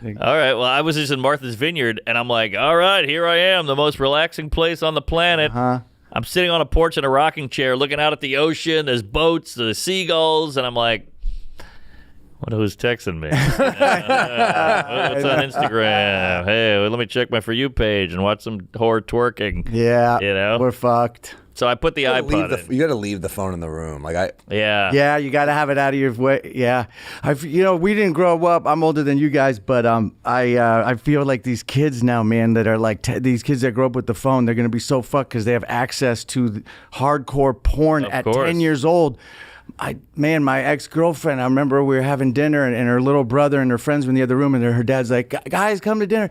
All right. Well, I was just in Martha's Vineyard, and I'm like, all right, here I am, the most relaxing place on the planet. I'm sitting on a porch in a rocking chair, looking out at the ocean. There's boats, there's seagulls, and I'm like, wonder who's texting me. What's on Instagram? Hey, let me check my For You page and watch some whore twerking. Yeah, you know, we're fucked. So I put the iPod in. You got to leave the phone in the room. Yeah, you got to have it out of your way. Yeah, we didn't grow up. I'm older than you guys, but I feel like these kids now, man, that are like these kids that grow up with the phone, they're gonna be so fucked because they have access to hardcore porn at 10 years old. My ex-girlfriend, I remember we were having dinner and her little brother and her friends were in the other room and her dad's like, guys, come to dinner.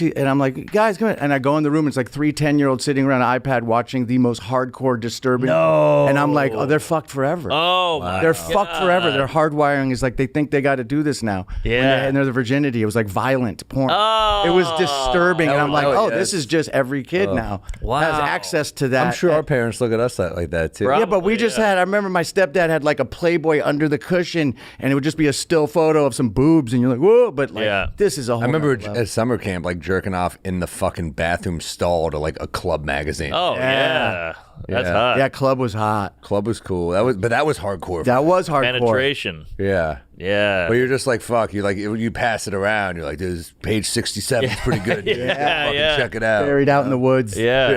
And I'm like, guys, come in. And I go in the room, it's like 3 10-year-olds sitting around an iPad watching the most hardcore, disturbing. No. And I'm like, oh, they're fucked forever. Oh, wow. They're fucked forever. Their hardwiring is like, they think they got to do this now. Yeah. And their virginity, it was like violent porn. Oh. It was disturbing. And I'm like, this is just every kid now has access to that. I'm sure our parents look at us like that too. Yeah, but we just had, I remember my stepdad had like a Playboy under the cushion and it would just be a still photo of some boobs and you're like, whoa, but like, this is a whole I remember at summer camp, like jerking off in the fucking bathroom stall to like a club magazine. Oh, yeah. That's hot. Yeah, club was hot. Club was cool. That was hardcore. That was hardcore. Penetration. Yeah. Yeah. But you're just like, fuck. You like, you pass it around. You're like, this page 67 is pretty good. Yeah. Check it out. Buried out in the woods. Yeah.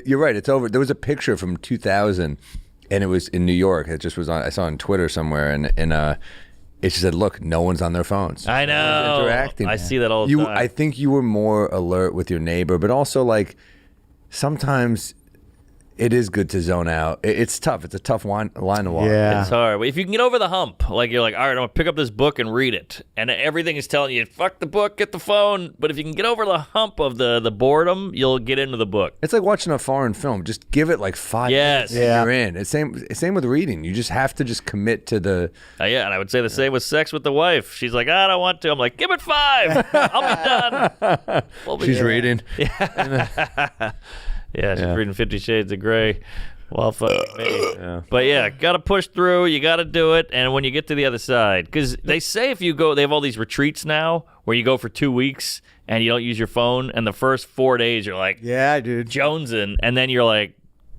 You're right. It's over. There was a picture from 2000 and it was in New York. It just was on, I saw on Twitter somewhere and it just said, look, no one's on their phones. I know. Interacting. I see that all the time. I think you were more alert with your neighbor, but also like sometimes it is good to zone out. It's tough. It's a tough line to walk. Yeah. It's hard. If you can get over the hump, like you're like, all right, I'm going to pick up this book and read it. And everything is telling you, fuck the book, get the phone. But if you can get over the hump of the boredom, you'll get into the book. It's like watching a foreign film. Just give it like 5 minutes and you're in. It's same with reading. You just have to just commit to the... yeah, and I would say the same with sex with the wife. She's like, I don't want to. I'm like, give it 5. I'll be done. She's reading. Yeah, she's reading 50 Shades of Grey. Well, fuck me. But yeah, got to push through. You got to do it. And when you get to the other side, because they say if you go, they have all these retreats now where you go for 2 weeks and you don't use your phone. And the first 4 days, you're like, yeah, dude, jonesing. And then you're like,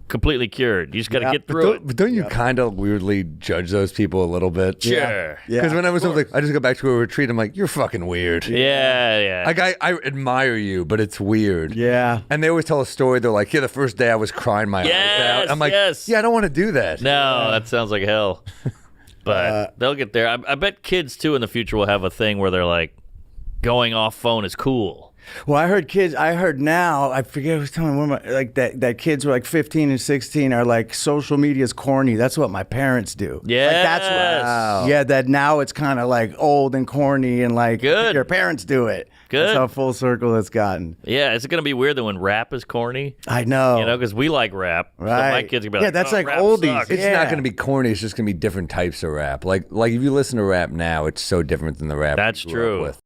completely cured. You just got to get through it. But don't you kind of weirdly judge those people a little bit? Sure. Because when I was like, I just go back to a retreat, I'm like, you're fucking weird. Yeah. Like, I admire you, but it's weird. Yeah. And they always tell a story. They're like, yeah, the first day I was crying my eyes out. I'm like, yeah, I don't want to do that. No, that sounds like hell. But they'll get there. I bet kids, too, in the future will have a thing where they're like, going off phone is cool. Well, I heard now, I forget who's telling me, like that kids were like 15 and 16 are like, social media's corny. That's what my parents do. Yeah. Like, that's what, yeah, that now it's kind of like old and corny and like your parents do it. Good. That's how full circle it's gotten. Yeah, it's going to be weird that when rap is corny. I know. You know, because we like rap. Right. So my kids are going to be like, that's like rap oldies. sucks. It's not going to be corny. It's just going to be different types of rap. Like if you listen to rap now, it's so different than the rap That's we grew up true. with.